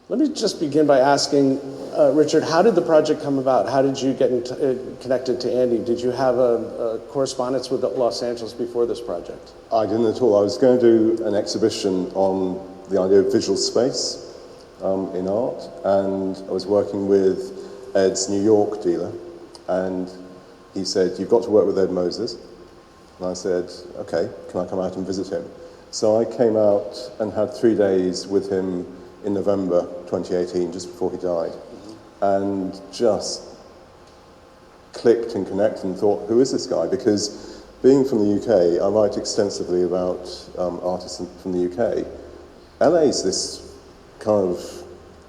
Let me just begin by asking, Richard, how did the project come about? How did you get connected to Andy? Did you have a correspondence with Los Angeles before this project? I didn't at all. I was going to do an exhibition on the idea of visual space in art, and I was working with Ed's New York dealer, and he said, "You've got to work with Ed Moses." And I said, "Okay, can I come out and visit him?" So I came out and had 3 days with him in November 2018, just before he died, and just clicked and connected and thought, who is this guy? Because being from the UK, I write extensively about artists from the UK. LA is this kind of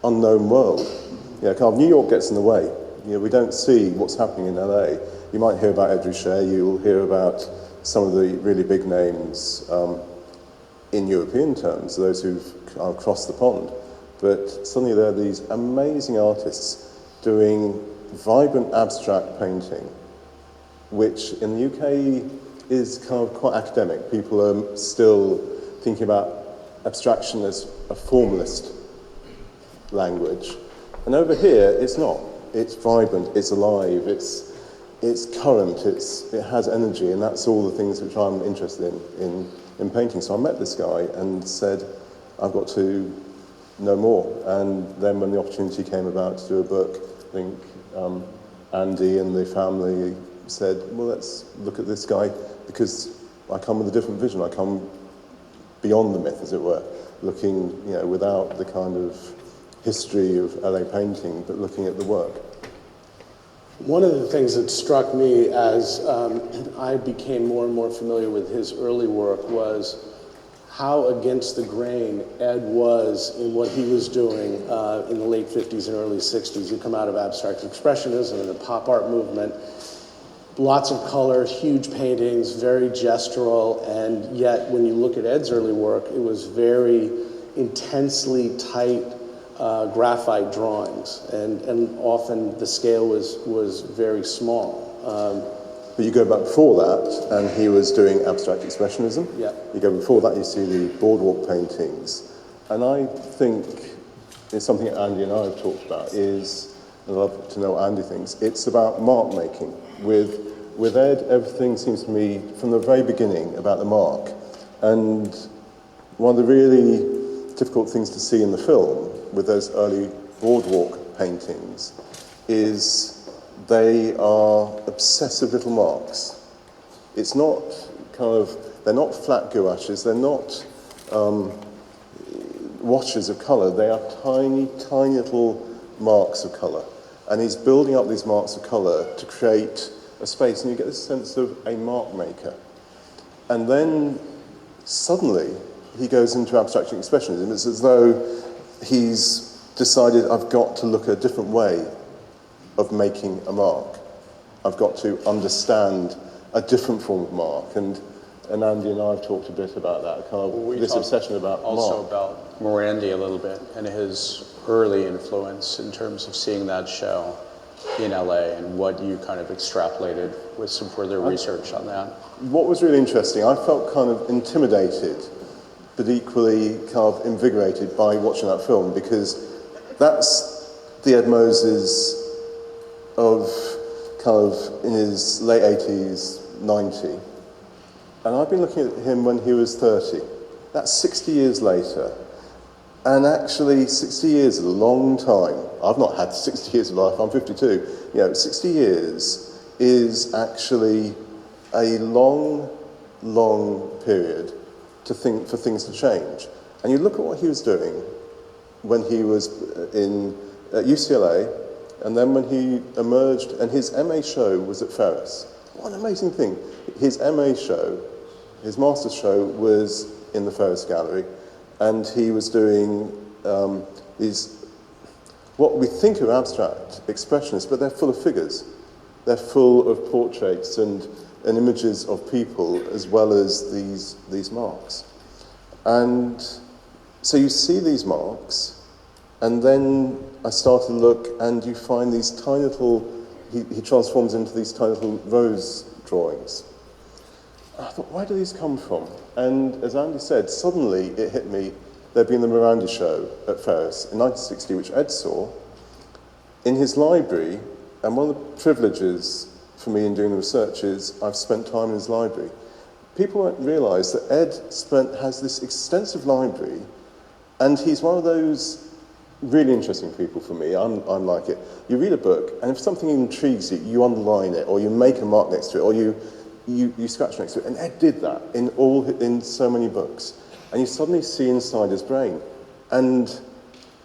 unknown world. You know, kind of New York gets in the way. You know, we don't see what's happening in LA. You might hear about Ed Ruscha, you'll hear about some of the really big names in European terms, those who've crossed the pond. But suddenly there are these amazing artists doing vibrant abstract painting, which in the UK is kind of quite academic. People are still thinking about abstraction as a formalist language. And over here, it's not. It's vibrant, it's alive, it's current, it has energy, and that's all the things which I'm interested in painting. So I met this guy and said, I've got to know more. And then when the opportunity came about to do a book, I think Andy and the family said, well, let's look at this guy, because I come with a different vision. I come beyond the myth, as it were, looking, you know, without the kind of history of LA painting, but looking at the work. One of the things that struck me as I became more and more familiar with his early work was how against the grain Ed was in what he was doing in the late 50s and early 60s. You come out of abstract expressionism and the pop art movement, lots of color, huge paintings, very gestural, and yet when you look at Ed's early work, it was very intensely tight graphite drawings, and often the scale was very small. But you go back before that, and he was doing abstract expressionism. Yeah. You go before that, you see the boardwalk paintings. And I think it's something Andy and I have talked about is, I'd love to know what Andy thinks, it's about mark making. With Ed, everything seems to me, from the very beginning, about the mark. And one of the really difficult things to see in the film with those early boardwalk paintings is they are obsessive little marks. It's not kind of, they're not flat gouaches, they're not washes of colour, they are tiny, tiny little marks of colour. And he's building up these marks of colour to create a space, and you get this sense of a mark maker. And then suddenly he goes into abstract expressionism. It's as though he's decided, I've got to look a different way of making a mark. I've got to understand a different form of mark. And Andy and I have talked a bit about that, kind of this obsession about also mark. about Morandi a little bit and his early influence in terms of seeing that show in LA and what you kind of extrapolated with some further research on that. What was really interesting, I felt kind of intimidated, but equally kind of invigorated by watching that film, because that's the Ed Moses of kind of in his late 80s, 90. And I've been looking at him when he was 30. That's 60 years later. And actually, 60 years is a long time. I've not had 60 years of life, I'm 52. You know, 60 years is actually a long, long period to think for things to change. And you look at what he was doing when he was at UCLA, and then when he emerged, and his MA show was at Ferus. What an amazing thing. His MA show, his master's show, was in the Ferus Gallery, and he was doing these, what we think of abstract expressionists, but they're full of figures. They're full of portraits and images of people, as well as these marks. And so you see these marks, and then I started to look, and you find these tiny little, he transforms into these tiny little rose drawings. I thought, where do these come from? And as Andy said, suddenly it hit me, there'd been the Miranda show at Ferus in 1960, which Ed saw. In his library, and one of the privileges for me in doing the research is I've spent time in his library. People won't realise that Ed has this extensive library, and he's one of those really interesting people for me. I'm like it. You read a book, and if something intrigues you, you underline it, or you make a mark next to it, or you scratch next to it. And Ed did that in so many books. And you suddenly see inside his brain. And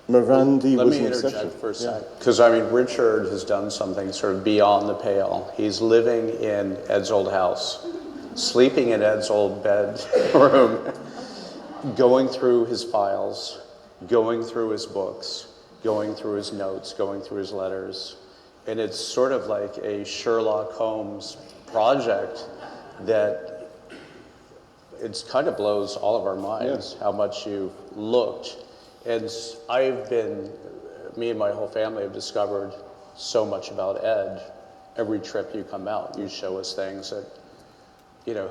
Miranda was an obsession. Let me interject for a sec. Because, Richard has done something sort of beyond the pale. He's living in Ed's old house, sleeping in Ed's old bedroom, going through his files, going through his books, going through his notes, going through his letters. And it's sort of like a Sherlock Holmes project that it kind of blows all of our minds how much you've looked. And me and my whole family have discovered so much about Ed. Every trip you come out, you show us things that,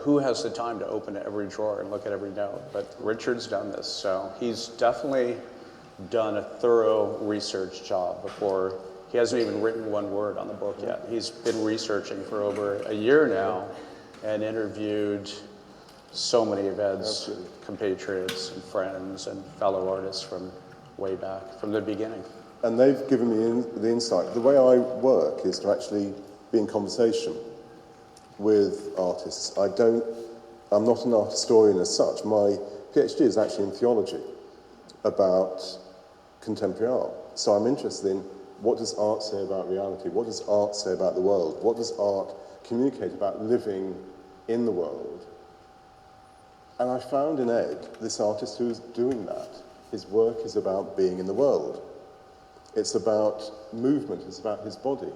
who has the time to open every drawer and look at every note? But Richard's done this, so he's definitely done a thorough research job before. He hasn't even written one word on the book yet. He's been researching for over a year now and interviewed so many of Ed's compatriots and friends and fellow artists from way back, from the beginning. And they've given me the insight. The way I work is to actually be in conversation with artists. I'm not an art historian as such. My PhD is actually in theology about contemporary art. So I'm interested in what does art say about reality? What does art say about the world? What does art communicate about living in the world? And I found in Ed this artist who is doing that. His work is about being in the world. It's about movement, it's about his body.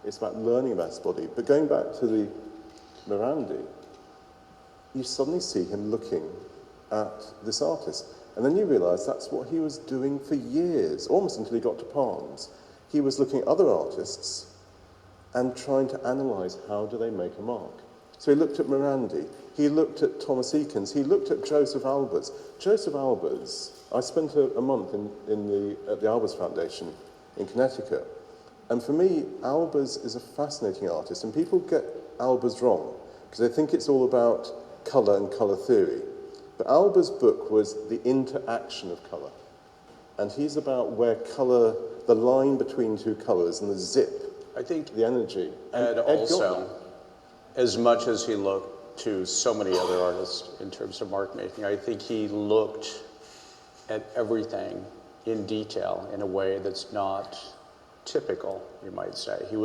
It's about learning about his body. But going back to the Miranda, you suddenly see him looking at this artist. And then you realise that's what he was doing for years, almost until he got to Palms. He was looking at other artists and trying to analyse how do they make a mark. So he looked at Miranda, he looked at Thomas Eakins, he looked at Joseph Albers. Joseph Albers, I spent a month at the Albers Foundation in Connecticut. And for me, Albers is a fascinating artist. And people get Albers wrong, because they think it's all about colour and colour theory. But Albers' book was The Interaction of Colour. And he's about where colour, the line between two colours and the zip, I think the energy. Ed also, as much as he looked to so many other artists in terms of mark making, I think he looked at everything in detail in a way that's not typical, you might say. He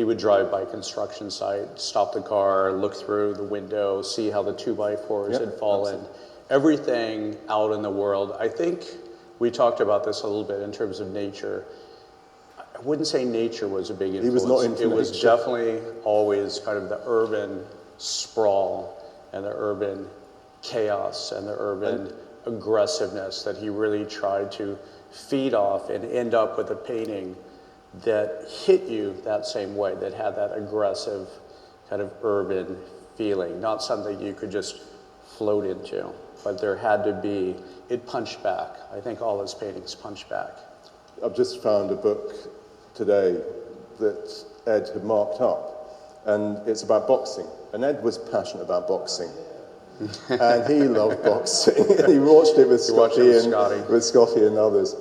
would drive by a construction site, stop the car, look through the window, see how the 2x4s had fallen. Absolutely. Everything out in the world. I think we talked about this a little bit in terms of nature. I wouldn't say nature was a big influence. He was not into nature. It was definitely always kind of the urban sprawl and the urban chaos and the urban aggressiveness that he really tried to feed off and end up with a painting that hit you that same way, that had that aggressive kind of urban feeling, not something you could just float into, but there had to be, it punched back. I think all his paintings punch back. I've just found a book today that Ed had marked up, and it's about boxing. And Ed was passionate about boxing. And he loved boxing. He watched it with Scotty and others.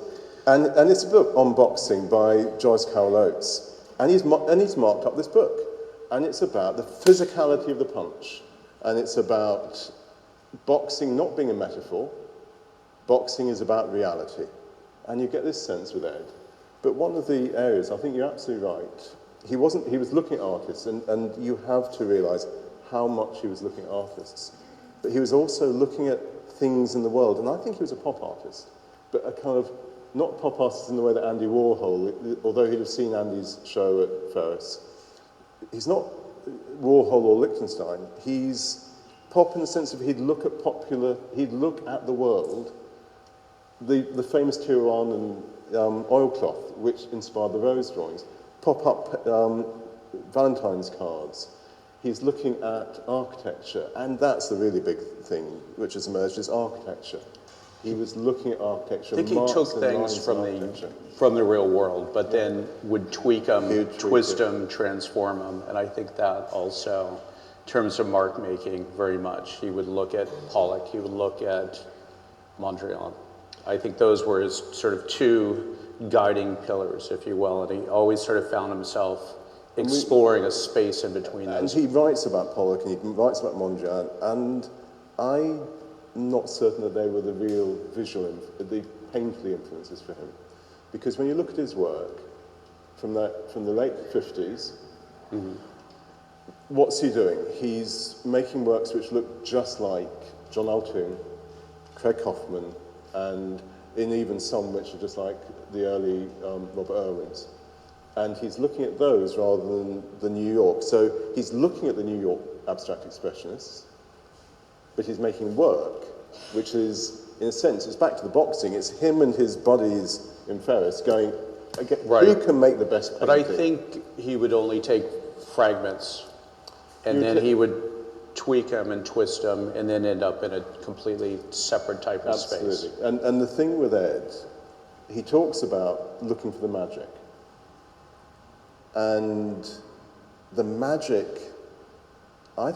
And it's a book on boxing by Joyce Carol Oates. And he's marked up this book. And it's about the physicality of the punch. And it's about boxing not being a metaphor. Boxing is about reality. And you get this sense with Ed. But one of the areas, I think you're absolutely right, he was looking at artists, and you have to realise how much he was looking at artists. But he was also looking at things in the world, and I think he was a pop artist, but a kind of, not pop artist in the way that Andy Warhol, although he'd have seen Andy's show at Ferus. He's not Warhol or Lichtenstein. He's pop in the sense of he'd look at the world, the famous Tiran and oilcloth, which inspired the rose drawings, pop-up Valentine's cards. He's looking at architecture, and that's the really big thing which has emerged, is architecture. He was looking at architecture. I think he marks took and things lines from of the architecture. real world, but then would tweak them, He would tweak twist it. them, transform them, and I think that also, in terms of mark making, very much. He would look at Pollock, he would look at Mondrian. I think those were his sort of two guiding pillars, if you will, and he always sort of found himself exploring a space in between And those. he writes about Pollock and he writes about Mondrian, and I'm not certain that they were the real the painful influences for him. Because when you look at his work from the late 50s, what's he doing? He's making works which look just like John Altoon, Craig Kauffman, and in even some which are just like the early Robert Irwins. And he's looking at those rather than the New York. So he's looking at the New York abstract expressionists, but he's making work, which is, in a sense, it's back to the boxing. It's him and his buddies in Ferus going, okay, Right. who can make the best painting? But I think he would only take fragments, and then he would tweak them and twist them, and then end up in a completely separate type of space. Absolutely. And the thing with Ed, he talks about looking for the magic. And the magic, I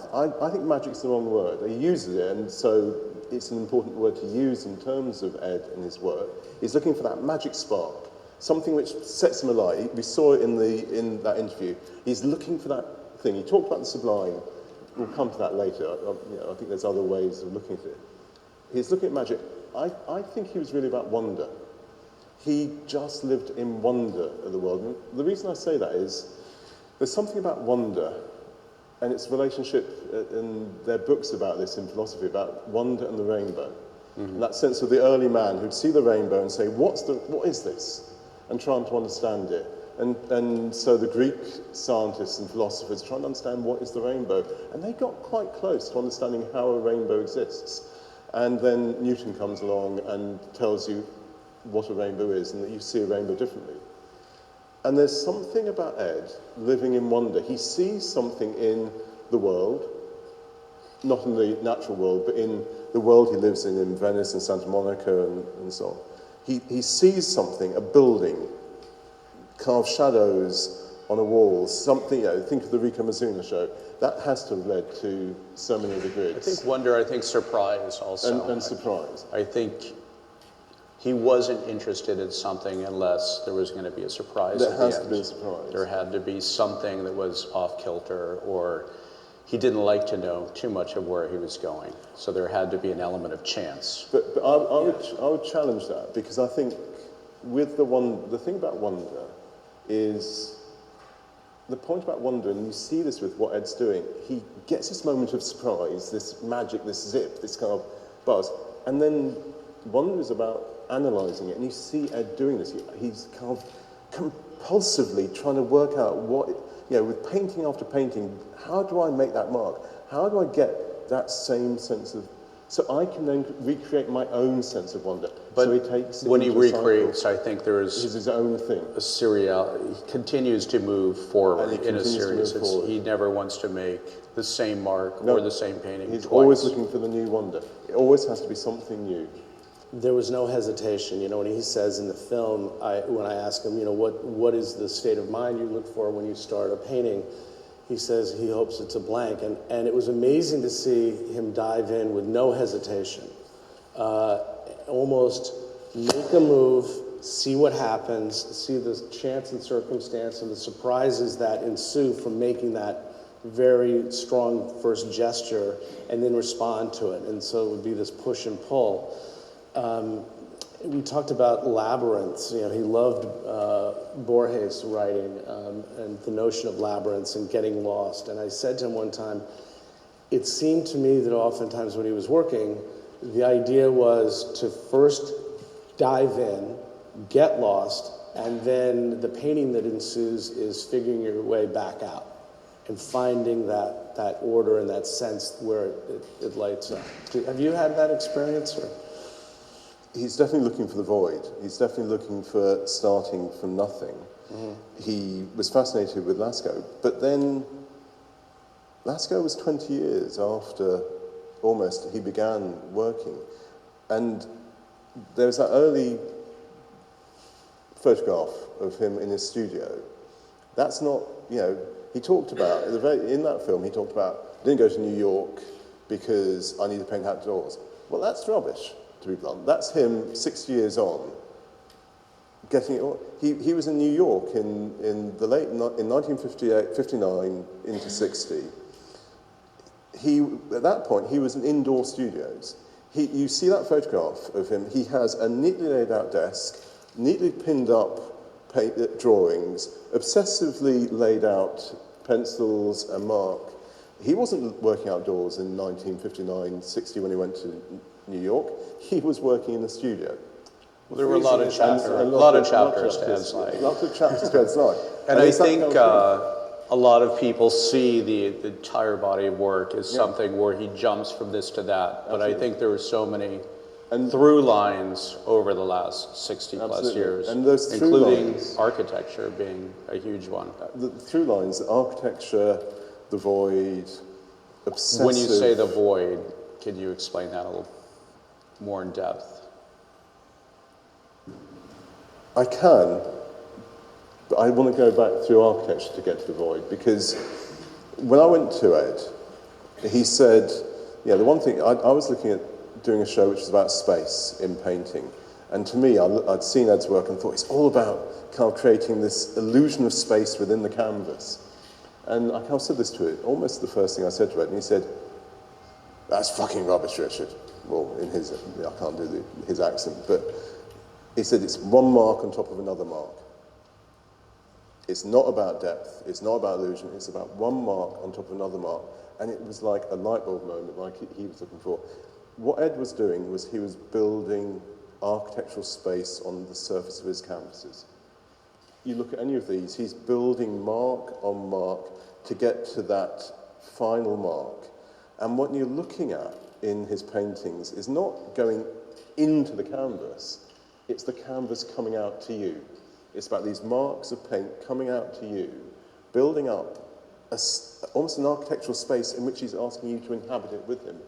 think magic's the wrong word. He uses it, and so it's an important word to use in terms of Ed and his work. He's looking for that magic spark, something which sets him alight. We saw it in that interview. He's looking for that thing. He talked about the Sublime. We'll come to that later. I think there's other ways of looking at it. He's looking at magic. I think he was really about wonder. He just lived in wonder of the world. And the reason I say that is there's something about wonder and its relationship, and there are books about this in philosophy, about wonder and the rainbow. And that sense of the early man who'd see the rainbow and say, what is this? And trying to understand it. And so the Greek scientists and philosophers trying to understand what is the rainbow. And they got quite close to understanding how a rainbow exists. And then Newton comes along and tells you what a rainbow is and that you see a rainbow differently. And there's something about Ed living in wonder. He sees something in the world, not in the natural world, but in the world he lives in Venice and Santa Monica and so on. He sees something, a building, carved shadows on a wall, something, think of the Rico Mizuno show. That has to have led to so many of the grids. I think wonder, I think surprise also. And surprise. I think he wasn't interested in something unless there was going to be a surprise at the end. There has to be a surprise. There had to be something that was off kilter, or he didn't like to know too much of where he was going. So there had to be an element of chance. But I would challenge that, because I think with the thing about wonder is the point about wonder, and you see this with what Ed's doing, he gets this moment of surprise, this magic, this zip, this kind of buzz, and then wonder is about analysing it, and you see Ed doing this. He's kind of compulsively trying to work out what, with painting after painting, how do I make that mark? How do I get that same sense of, so I can then recreate my own sense of wonder. But so he takes it when he into a cycle. recreates, I think there's It's his own thing. a serial. He continues to move forward And he in a continues to series. move forward. He never wants to make the same mark No, or the same painting He's twice. always looking for the new wonder. It always has to be something new. There was no hesitation, when he says in the film, when I ask him, what is the state of mind you look for when you start a painting, he says he hopes it's a blank. And it was amazing to see him dive in with no hesitation. Almost make a move, see what happens, see the chance and circumstance and the surprises that ensue from making that very strong first gesture, and then respond to it. And so it would be this push and pull. We talked about labyrinths. He loved Borges' writing and the notion of labyrinths and getting lost. And I said to him one time, it seemed to me that oftentimes when he was working, the idea was to first dive in, get lost, and then the painting that ensues is figuring your way back out and finding that order and that sense where it lights up. Have you had that experience? Or? He's definitely looking for the void. He's definitely looking for starting from nothing. Mm-hmm. He was fascinated with Lascaux, but then Lascaux was 20 years after almost he began working. And there's that early photograph of him in his studio. That's not, he talked about, in that film, he talked about, didn't go to New York because I need to paint outdoors. Well, that's rubbish, to be blunt. That's him 60 years on, getting it. He was in New York in 1959 into 60. At that point, he was in indoor studios. You see that photograph of him. He has a neatly laid out desk, neatly pinned up drawings, obsessively laid out pencils and mark. He wasn't working outdoors in 1959-60 when he went to New York. He was working in the studio. Well, there were a lot of chapters to Ed's life. Lots of chapters to Ed's life. And I think a lot of people see the entire body of work as something where he jumps from this to that. But I think there were so many through lines over the last 60 plus years, and those including lines, architecture being a huge one. The through lines, the architecture, the void, obsessive. When you say the void, can you explain that a little more in depth? I can, but I want to go back through architecture to get to the void, because when I went to Ed, he said, the one thing, I was looking at doing a show which was about space in painting, and to me, I'd seen Ed's work and thought it's all about kind of creating this illusion of space within the canvas. And I kind of said this to it, almost the first thing I said to Ed, and he said, "That's fucking rubbish, Richard." Well, in his, I can't do his accent, but he said it's one mark on top of another mark. It's not about depth, it's not about illusion, it's about one mark on top of another mark. And it was like a light bulb moment, like he was looking for. What Ed was doing was he was building architectural space on the surface of his canvases. You look at any of these, he's building mark on mark to get to that final mark. And what you're looking at in his paintings is not going into the canvas, it's the canvas coming out to you. It's about these marks of paint coming out to you, building up almost an architectural space in which he's asking you to inhabit it with him.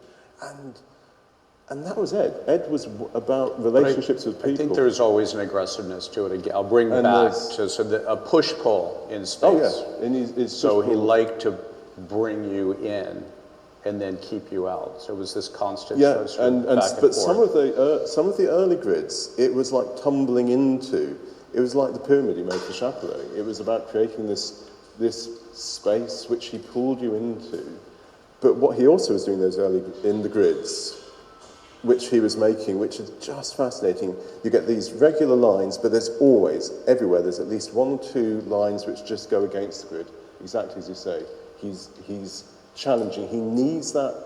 And that was Ed. Ed was about relationships with people. I think there's always an aggressiveness to it. Again, I'll bring back to a push-pull in space. Oh, yeah. And so he liked to bring you in and then keep you out. So it was this constant back and but forth. some of the early grids, it was like tumbling into. It was like the pyramid he made for Chapelet. It was about creating this space which he pulled you into. But what he also was doing in the grids, which he was making, which is just fascinating. You get these regular lines, but there's always, everywhere, there's at least one or two lines which just go against the grid, exactly as you say. He's challenging. He needs that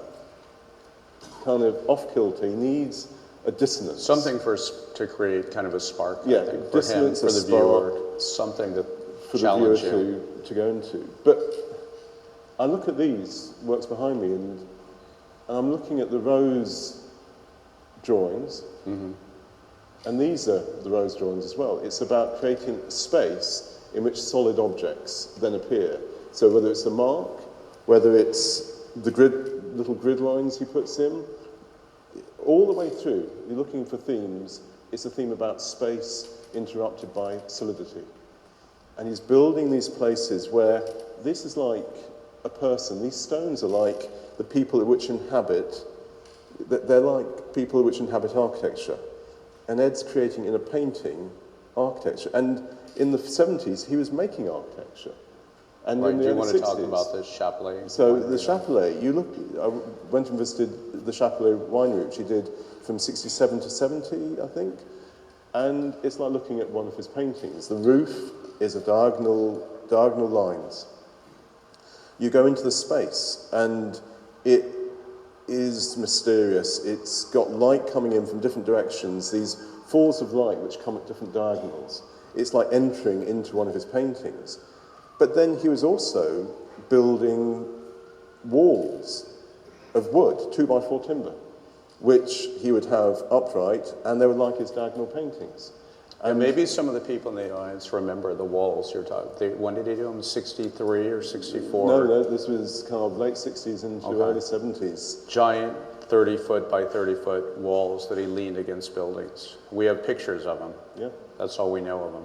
kind of off-kilter. He needs a dissonance. Something to create kind of a spark, yeah, I think, for him, for the viewer, something to for challenge the viewer to go into. But I look at these works behind me, and I'm looking at the Rose drawings, and these are the Rose drawings as well. It's about creating space in which solid objects then appear. So whether it's a mark, whether it's the little grid lines he puts in, all the way through, you're looking for themes. It's a theme about space interrupted by solidity. And he's building these places where this is like a person. These stones are like the people which inhabit. They're like people which inhabit architecture. And Ed's creating in a painting architecture. And in the 70s, he was making architecture. And in the do you early want to 60s, talk about the Chapelet? So the Chapelet, I went and visited the Chapelet winery, which he did from 67 to 70, I think. And it's like looking at one of his paintings. The roof is a diagonal lines. You go into the space, and it is mysterious. It's got light coming in from different directions, these falls of light which come at different diagonals. It's like entering into one of his paintings. But then he was also building walls of wood, 2x4 timber, which he would have upright, and they were like his diagonal paintings. And maybe some of the people in the audience remember the walls you're talking. When did he do them? 63 or 64? No, this was kind of late 60s into early 70s. Giant 30-foot by 30-foot walls that he leaned against buildings. We have pictures of him. Yeah. That's all we know of him.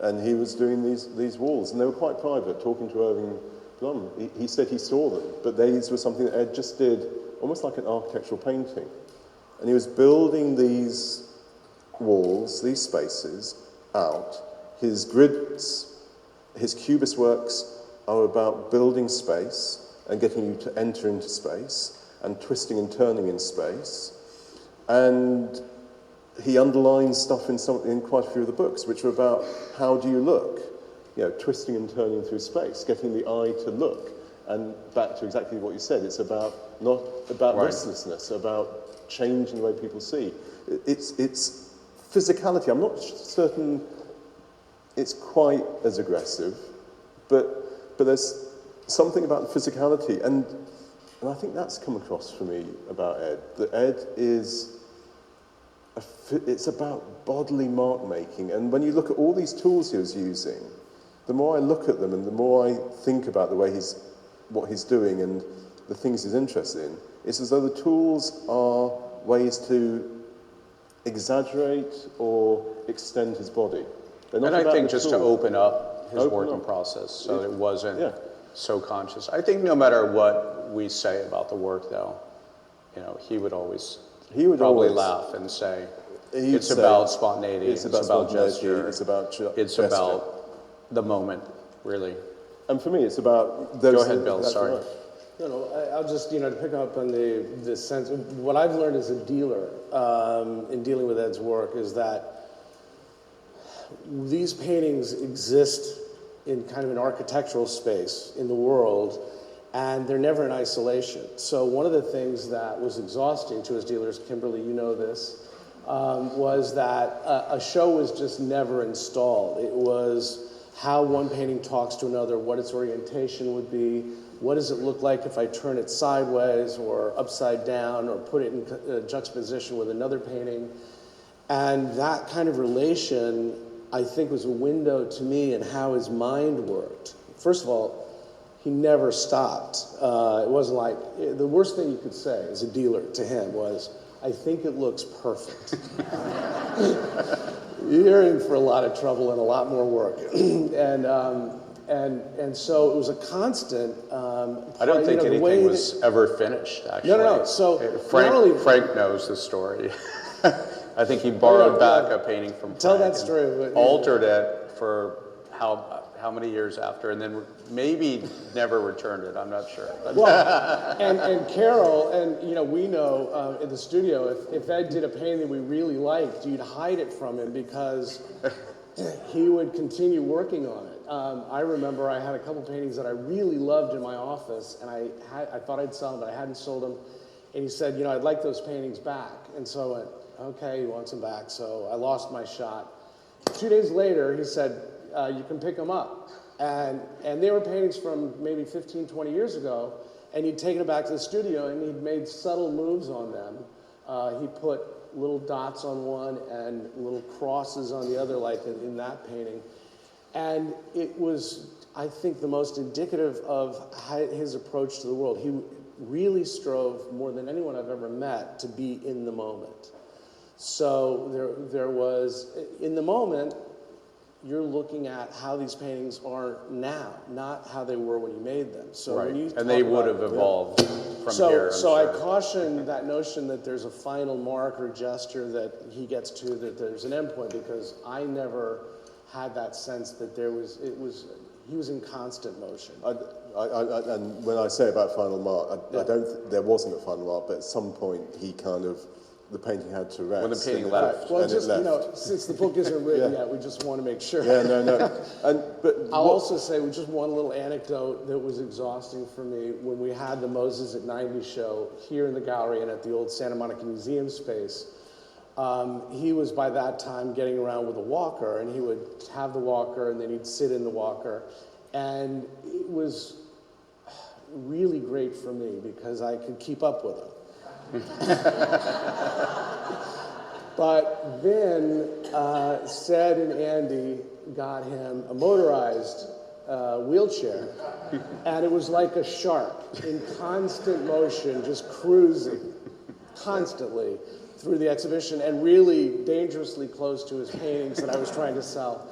And he was doing these walls, and they were quite private, talking to Irving Blum. He said he saw them, but these were something that Ed just did, almost like an architectural painting. And he was building these walls, these spaces, out. His grids, his cubist works are about building space and getting you to enter into space and twisting and turning in space. And he underlines stuff in quite a few of the books, which are about how do you look, twisting and turning through space, getting the eye to look. And back to exactly what you said, it's not about restlessness, about changing the way people see. It's physicality. I'm not certain it's quite as aggressive, but there's something about the physicality, and I think that's come across for me about Ed. That Ed is, it's about bodily mark making, and when you look at all these tools he was using, the more I look at them and the more I think about the way what he's doing and the things he's interested in, it's as though the tools are ways to exaggerate or extend his body. And I think just to open up his working process so it wasn't so conscious. I think no matter what we say about the work, though, he would probably laugh and say, it's about spontaneity, it's about gesture, it's about the moment, really. And for me, it's about those... Go ahead, Bill, sorry. Right. No, I'll just, to pick up on the sense, what I've learned as a dealer in dealing with Ed's work is that these paintings exist in kind of an architectural space in the world, and they're never in isolation. So one of the things that was exhausting to us dealers, Kimberly, you know this, was that a show was just never installed. It was how one painting talks to another, what its orientation would be, what does it look like if I turn it sideways or upside down or put it in juxtaposition with another painting. And that kind of relation, I think, was a window to me in how his mind worked. First of all, he never stopped. It wasn't like, the worst thing you could say as a dealer to him was, I think it looks perfect. You're in for a lot of trouble and a lot more work. And so it was a constant. I don't think anything was ever finished, actually. No. So Frank knows the story. I think he borrowed back a painting from Frank. Tell that story. Altered it for how many years after, and then maybe never returned it. I'm not sure. Well, and Carol, and we know in the studio, if Ed did a painting that we really liked, you'd hide it from him because he would continue working on it. I remember I had a couple paintings that I really loved in my office, and I thought I'd sell them, but I hadn't sold them. And he said, I'd like those paintings back. And so I went, okay, he wants them back. So I lost my shot. 2 days later, he said, you can pick them up. And they were paintings from maybe 15, 20 years ago, and he'd taken it back to the studio, and he'd made subtle moves on them. He put little dots on one and little crosses on the other, like in that painting. And it was, I think, the most indicative of his approach to the world. He really strove, more than anyone I've ever met, to be in the moment. So there was, in the moment, you're looking at how these paintings are now, not how they were when you made them. So right. when you and they would have evolved from here. So I caution that notion that there's a final mark or gesture that he gets to, that there's an endpoint, because I never had that sense that he was in constant motion. And when I say about final mark, there wasn't a final mark, but at some point he the painting had to rest. When the painting left. Well, just, since the book isn't written yet, we just want to make sure. Yeah, no. I'll also say, just one little anecdote that was exhausting for me. When we had the Moses at 90 show here in the gallery and at the old Santa Monica Museum space, he was by that time getting around with a walker, and he would have the walker and then he'd sit in the walker. And it was really great for me because I could keep up with him. But then Sed and Andy got him a motorized wheelchair, and it was like a shark in constant motion, just cruising. constantly through the exhibition, and really dangerously close to his paintings that I was trying to sell.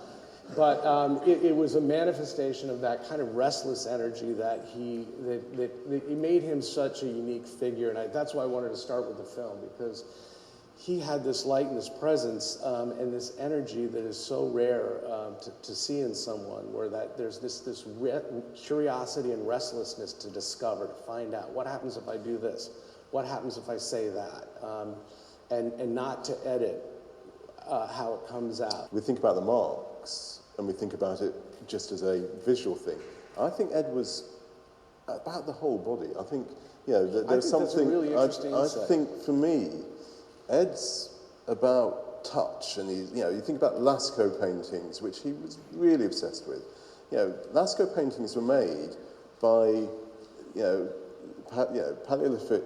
But it was a manifestation of that kind of restless energy that it made him such a unique figure, and that's why I wanted to start with the film, because he had this light and this presence and this energy that is so rare to see in someone, where that there's this curiosity and restlessness to discover, to find out what happens if I do this, what happens if I say that, and not to edit how it comes out. We think about the marks, and we think about it just as a visual thing. I think Ed was about the whole body. I think, there's something. That's a really interesting insight. I think for me, Ed's about touch, and you think about Lascaux paintings, which he was really obsessed with. Lascaux paintings were made by, Paleolithic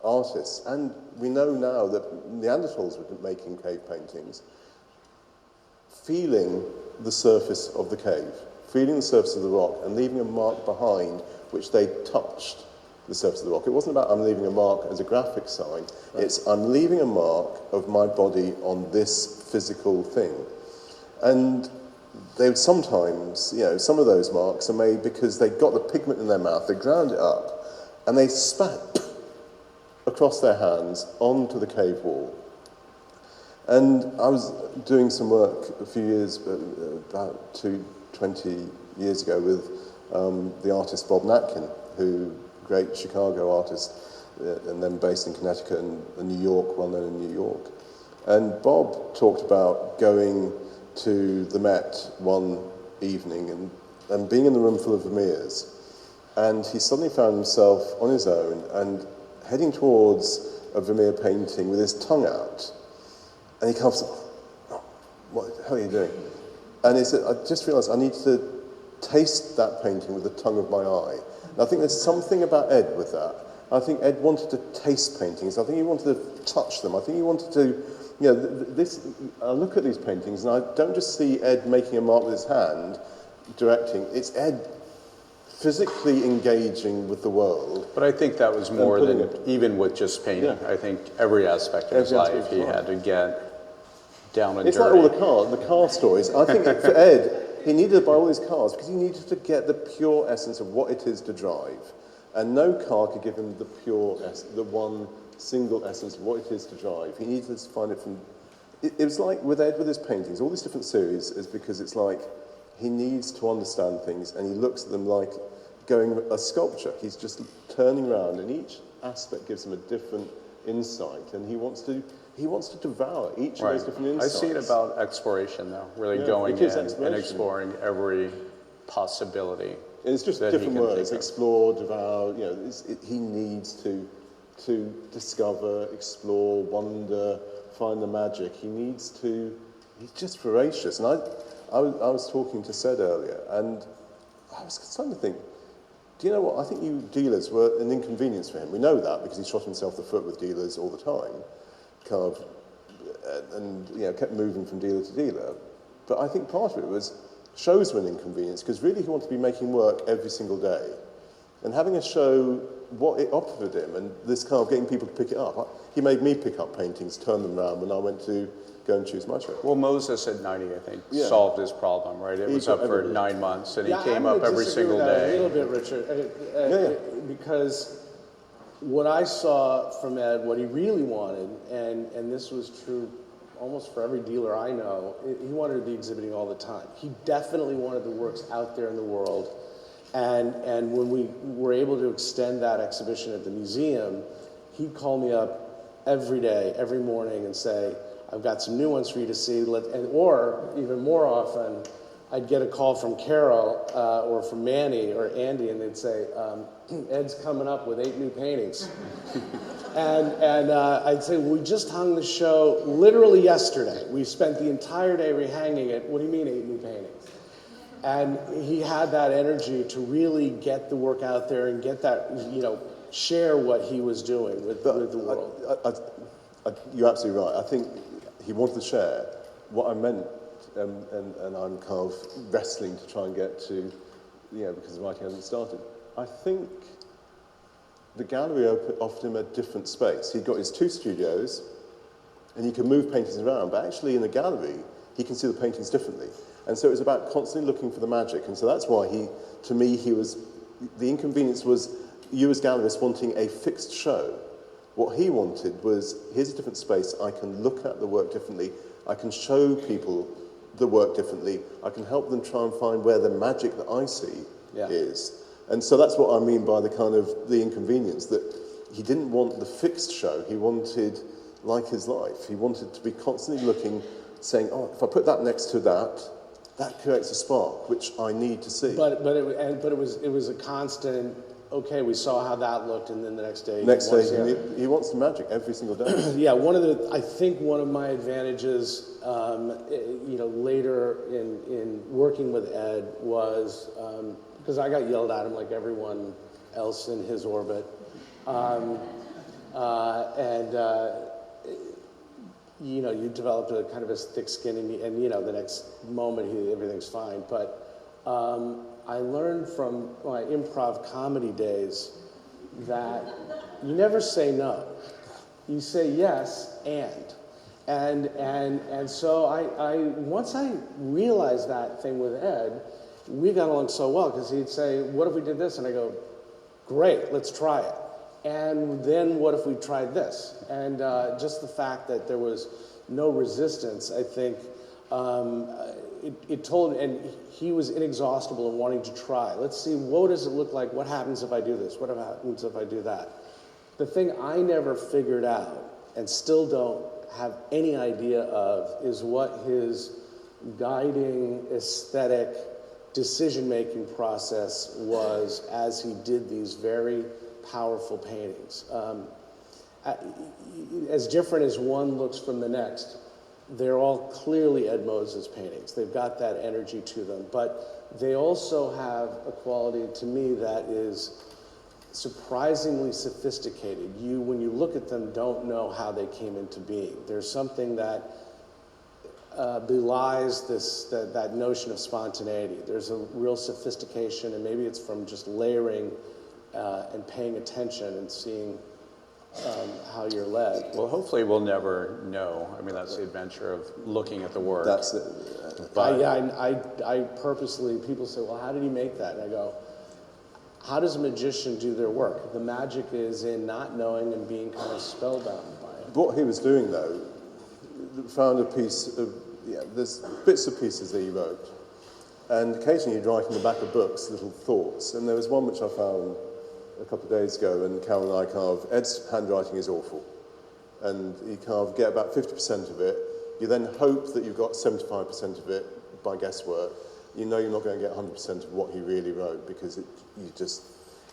artists, and we know now that Neanderthals were making cave paintings, feeling the surface of the cave, feeling the surface of the rock, and leaving a mark behind which they touched the surface of the rock. It wasn't about I'm leaving a mark as a graphic sign, right. It's I'm leaving a mark of my body on this physical thing. And they would sometimes, some of those marks are made because they got the pigment in their mouth, they ground it up, and they spat across their hands onto the cave wall. And I was doing some work a few years, about 20 years ago, with the artist Bob Natkin, who great Chicago artist, and then based in Connecticut and New York, well known in New York. And Bob talked about going to the Met one evening and being in the room full of Vermeers. And he suddenly found himself on his own and heading towards a Vermeer painting with his tongue out. And he kind of said, what the hell are you doing? And he said, I just realised I need to taste that painting with the tongue of my eye. And I think there's something about Ed with that. I think Ed wanted to taste paintings. I think he wanted to touch them. I think he wanted to, I look at these paintings and I don't just see Ed making a mark with his hand, directing. It's Ed physically engaging with the world. But I think that was more than even with just painting. Yeah. I think every aspect of his life he had to get down and dirty. It's like all the car stories. I think for Ed, he needed to buy all these cars because he needed to get the pure essence of what it is to drive. And no car could give him the pure the one single essence of what it is to drive. He needed to find it from... It was like with Ed, with his paintings, all these different series, is because it's like he needs to understand things and he looks at them like going a sculpture. He's just turning around and each aspect gives him a different insight, and he wants to devour each of those different insights. I see it about exploration, though, really going in and exploring every possibility. And it's just different words: explore, devour. He needs to discover, explore, wonder, find the magic. He's just voracious. And I was talking to Sed earlier, and I was starting to think, do you know what? I think you dealers were an inconvenience for him. We know that because he shot himself the foot with dealers all the time, and kept moving from dealer to dealer. But I think part of it was shows were an inconvenience because really he wanted to be making work every single day, and having a show, what it offered him, and this kind of getting people to pick it up. He made me pick up paintings, turn them around when I went to go and choose my show. Well, Moses at 90, I think, solved his problem, right? It was up for 9 months, and he came up every single day. A little bit, Richard, because what I saw from Ed, what he really wanted, and this was true almost for every dealer I know, he wanted to be exhibiting all the time. He definitely wanted the works out there in the world, and when we were able to extend that exhibition at the museum, he'd call me up every day, every morning, and say, I've got some new ones for you to see, or even more often, I'd get a call from Carol or from Manny or Andy, and they'd say, Ed's coming up with 8 new paintings. and I'd say, we just hung the show literally yesterday. We spent the entire day rehanging it. What do you mean 8 new paintings? And he had that energy to really get the work out there and get that, share what he was doing with the world. You're absolutely right. I think he wanted to share. What I meant, and I'm kind of wrestling to try and get to, because writing hasn't started. I think the gallery offered him a different space. He'd got his 2 studios, and he can move paintings around, but actually in the gallery, he can see the paintings differently. And so it was about constantly looking for the magic. And so that's why the inconvenience was you as gallerists wanting a fixed show. What he wanted was, here's a different space, I can look at the work differently, I can show people the work differently, I can help them try and find where the magic that I see is. And so that's what I mean by the inconvenience, that he didn't want the fixed show, he wanted, like his life, he wanted to be constantly looking, saying, oh, if I put that next to that, that creates a spark, which I need to see. But it was a constant. Okay, we saw how that looked, and then the next day. He wants the magic every single day. Yeah, I think one of my advantages, later in working with Ed was because I got yelled at him like everyone else in his orbit, you developed a kind of a thick skin, and the next moment everything's fine. But I learned from my improv comedy days that you never say no. You say yes and so I once I realized that thing with Ed, we got along so well because he'd say, "What if we did this?" And I go, "Great, let's try it." And then what if we tried this? And just the fact that there was no resistance, I think, it told, and he was inexhaustible in wanting to try. Let's see, what does it look like? What happens if I do this? What happens if I do that? The thing I never figured out, and still don't have any idea of, is what his guiding aesthetic decision-making process was as he did these very powerful paintings. As different as one looks from the next, they're all clearly Ed Moses paintings. They've got that energy to them, but they also have a quality to me that is surprisingly sophisticated. You, when you look at them, don't know how they came into being. There's something that belies that notion of spontaneity. There's a real sophistication, and maybe it's from just layering and paying attention and seeing how you're led. Well, hopefully we'll never know. I mean, that's the adventure of looking at the work. That's it. I purposely, people say, well, how did he make that? And I go, how does a magician do their work? The magic is in not knowing and being kind of spellbound by it. What he was doing, though, found a piece of, there's bits of pieces that he wrote. And occasionally he'd write in the back of books little thoughts. And there was one which I found a couple of days ago, and Carol and I Ed's handwriting is awful. And you get about 50% of it. You then hope that you've got 75% of it by guesswork. You know you're not going to get 100% of what he really wrote because you're just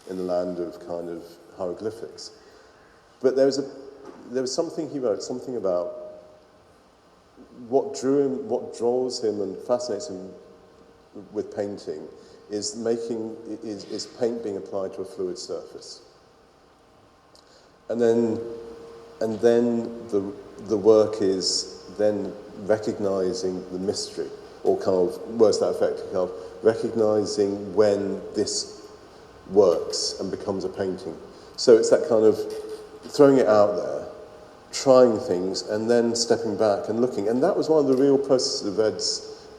in the land of kind of hieroglyphics. But there was something he wrote, something about what draws him and fascinates him with painting is paint being applied to a fluid surface. And then the work is then recognizing the mystery, or kind of words to that effect, kind of recognizing when this works and becomes a painting. So it's that kind of throwing it out there, trying things, and then stepping back and looking. And that was one of the real processes of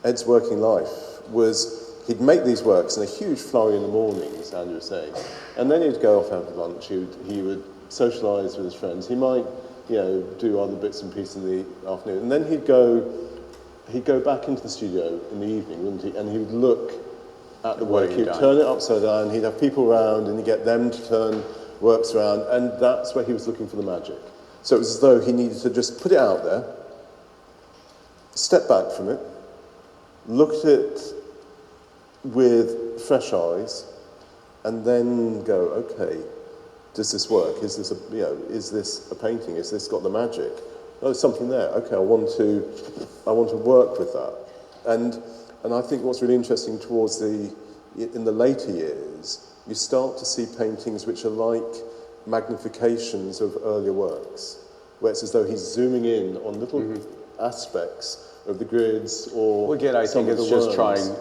Ed's working life, was he'd make these works in a huge flurry in the morning, as Andrew was saying, and then he'd go off after lunch, he would socialise with his friends, he might, do other bits and pieces in the afternoon, and then he'd go back into the studio in the evening, wouldn't he, and he would look at the work, he'd turn it upside down, he'd have people around, and he'd get them to turn works around, and that's where he was looking for the magic. So it was as though he needed to just put it out there, step back from it, look at it with fresh eyes, and then go, okay, does this work? Is this a painting? Is this got the magic? Oh, there's something there. Okay, I want to work with that. And I think what's really interesting in the later years, you start to see paintings which are like magnifications of earlier works, where it's as though he's zooming in on little aspects of the grids or well, again, I think it's just trying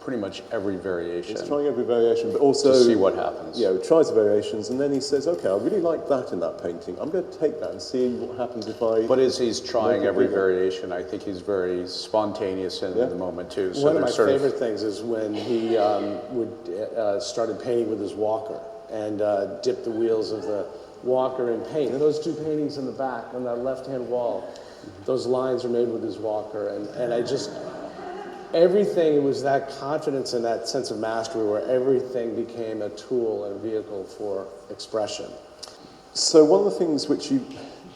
pretty much every variation. He's trying every variation, but also to see what happens. Yeah, he tries the variations, and then he says, "Okay, I really like that in that painting. I'm going to take that and see what happens if I." But as he's trying every bigger." variation, I think he's very spontaneous in the moment too. So One of my there's sort of- favorite things is when he started painting with his walker and dipped the wheels of the walker in paint. And those two paintings in the back on that left-hand wall, those lines are made with his walker. And I just, everything, it was that confidence and that sense of mastery where everything became a tool and a vehicle for expression. So one of the things which you,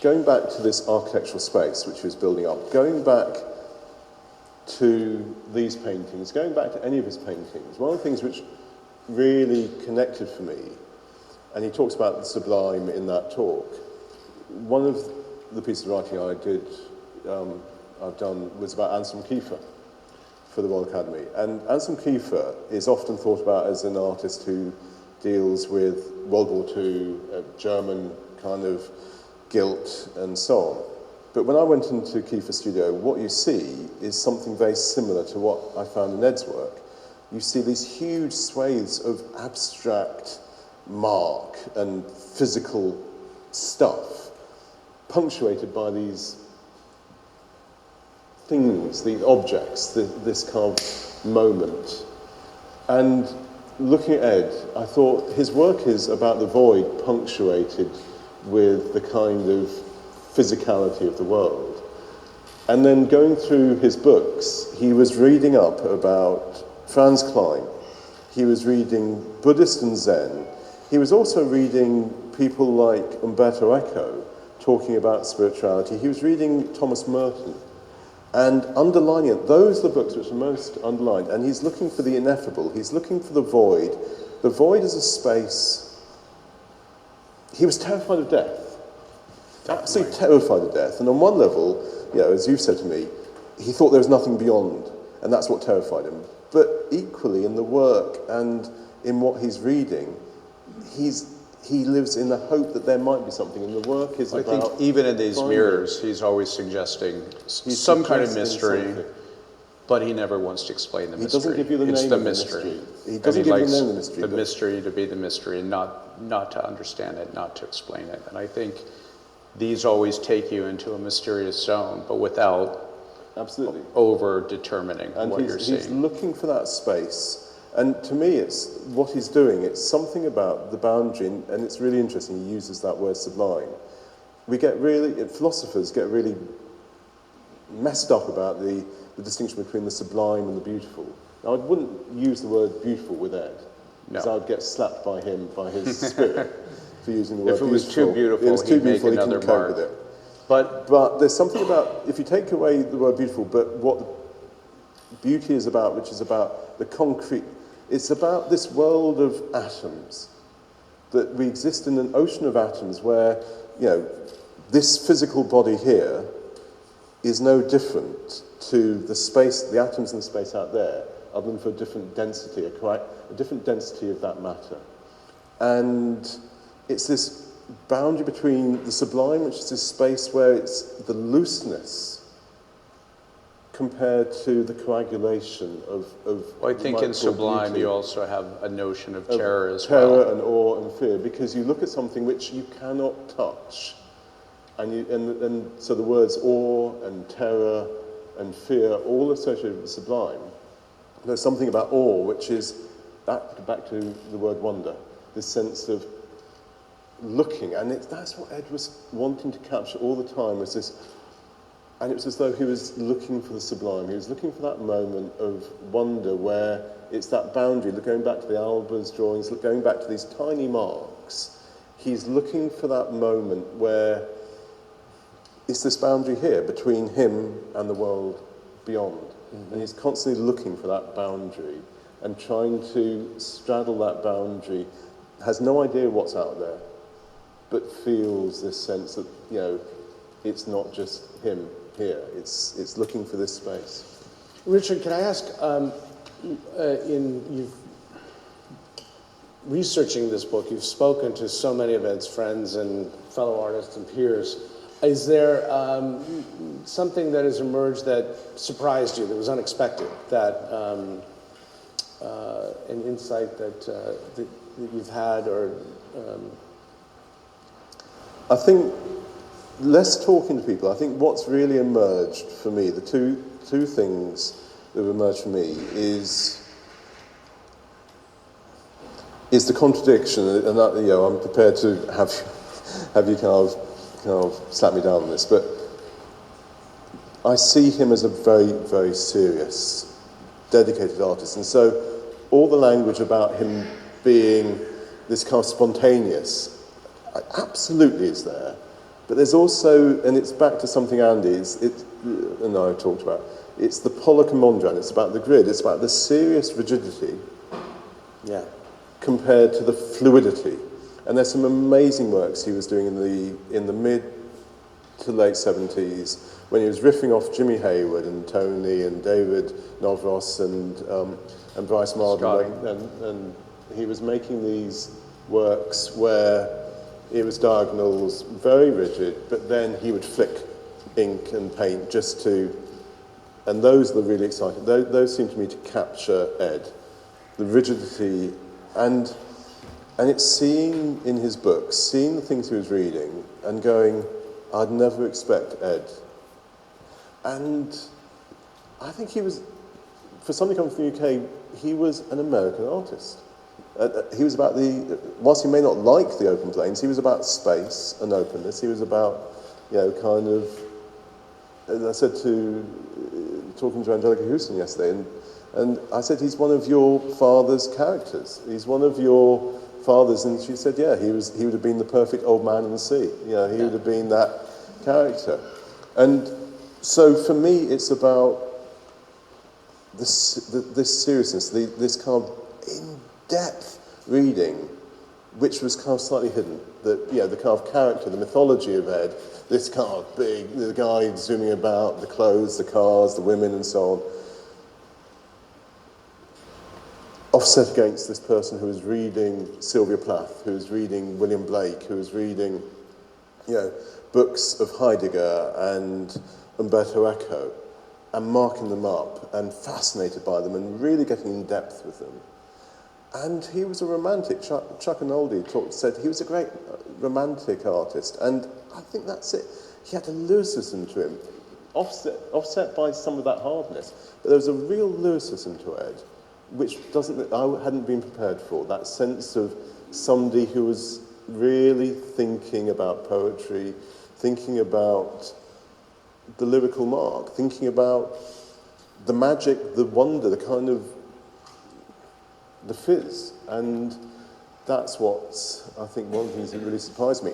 going back to this architectural space which he was building up, going back to these paintings, going back to any of his paintings, one of the things which really connected for me, and he talks about the Sublime in that talk, one of the pieces of writing I've done was about Anselm Kiefer for the Royal Academy. And Anselm Kiefer is often thought about as an artist who deals with World War II, German kind of guilt and so on. But when I went into Kiefer's studio, what you see is something very similar to what I found in Ed's work. You see these huge swathes of abstract mark and physical stuff, punctuated by these things, the objects, this kind of moment. And looking at Ed, I thought his work is about the void punctuated with the kind of physicality of the world. And then going through his books, he was reading up about Franz Klein. He was reading Buddhist and Zen. He was also reading people like Umberto Eco talking about spirituality. He was reading Thomas Merton. And underlining it, those are the books which are most underlined. And he's looking for the ineffable. He's looking for the void. The void is a space. He was terrified of death. Absolutely terrified of death. And on one level, as you've said to me, he thought there was nothing beyond. And that's what terrified him. But equally, in the work and in what he's reading, he lives in the hope that there might be something. And the work is I about... think even in these mirrors, he's always suggesting some kind of mystery, but he never wants to explain the mystery. He doesn't give you the it's name the of the mystery. mystery. He doesn't give you the name of the mystery. The mystery to be the mystery, not to understand it, not to explain it. And I think these always take you into a mysterious zone, but without absolutely over-determining what you're seeing. He's looking for that space. And to me, it's what he's doing. It's something about the boundary, and it's really interesting. He uses that word sublime. Philosophers get really messed up about the distinction between the sublime and the beautiful. Now, I wouldn't use the word beautiful with Ed, because I would get slapped by him, by his spirit, for using the word beautiful. If it was too beautiful, he'd make another mark. With it. But there's something about, if you take away the word beautiful, but what beauty is about, which is about the concrete, it's about this world of atoms, that we exist in an ocean of atoms where, this physical body here is no different to the space, the atoms in the space out there, other than for a different density, a different density of that matter. And it's this boundary between the sublime, which is this space where it's the looseness compared to the coagulation of I think in Sublime you also have a notion of terror as well. Terror and awe and fear, because you look at something which you cannot touch. And so the words awe and terror and fear, all associated with the sublime. There's something about awe, which is, back to the word wonder, this sense of looking. And that's what Ed was wanting to capture all the time, was this. And it was as though he was looking for the sublime. He was looking for that moment of wonder where it's that boundary, going back to the Albers drawings, going back to these tiny marks. He's looking for that moment where it's this boundary here between him and the world beyond. Mm-hmm. And he's constantly looking for that boundary and trying to straddle that boundary, has no idea what's out there, but feels this sense that, it's not just him here. It's looking for this space. Richard, can I ask, researching this book, you've spoken to so many of Ed's friends and fellow artists and peers. Is there something that has emerged that surprised you, that was unexpected, that an insight that you've had, or I think less talking to people. I think what's really emerged for me, the two things that have emerged for me is the contradiction, and that, you know, I'm prepared to have you kind of slap me down on this, but I see him as a very, very serious, dedicated artist, and so all the language about him being this kind of spontaneous absolutely is there. But there's also, and it's back to something Andy's, and I talked about, it's the Pollock Mondrian, it's about the grid, it's about the serious rigidity compared to the fluidity. And there's some amazing works he was doing in the mid to late 70s when he was riffing off Jimmy Hayward and Tony and David Novros and Bryce Marden, and he was making these works where it was diagonals, very rigid, but then he would flick ink and paint just to, and those are the really exciting, those seem to me to capture Ed, the rigidity, and it's seeing in his books, seeing the things he was reading and going, I'd never expect Ed. And I think he was, for somebody coming from the UK, he was an American artist. He was about whilst he may not like the open plains, he was about space and openness. He was about, you know, kind of, as I said talking to Angelica Houston yesterday, and I said, he's one of your father's characters. He's one of your fathers, and she said, yeah, he would have been the perfect old man in the sea. You know, he would have been that character. And so for me, it's about this seriousness, this kind of in-depth reading, which was kind of slightly hidden. The kind of character, the mythology of Ed, this kind of big, the guy zooming about, the clothes, the cars, the women, and so on, offset against this person who is reading Sylvia Plath, who is reading William Blake, who is reading, you know, books of Heidegger and Umberto Eco, and marking them up and fascinated by them and really getting in depth with them. And he was a romantic. Chuck and Oldie said he was a great romantic artist, and I think that's it. He had a lyricism to him, offset by some of that hardness, but there was a real lyricism to Ed, which I hadn't been prepared for. That sense of somebody who was really thinking about poetry, thinking about the lyrical mark, thinking about the magic, the wonder, the kind of the fizz, and that's what I think one of the things that really surprised me.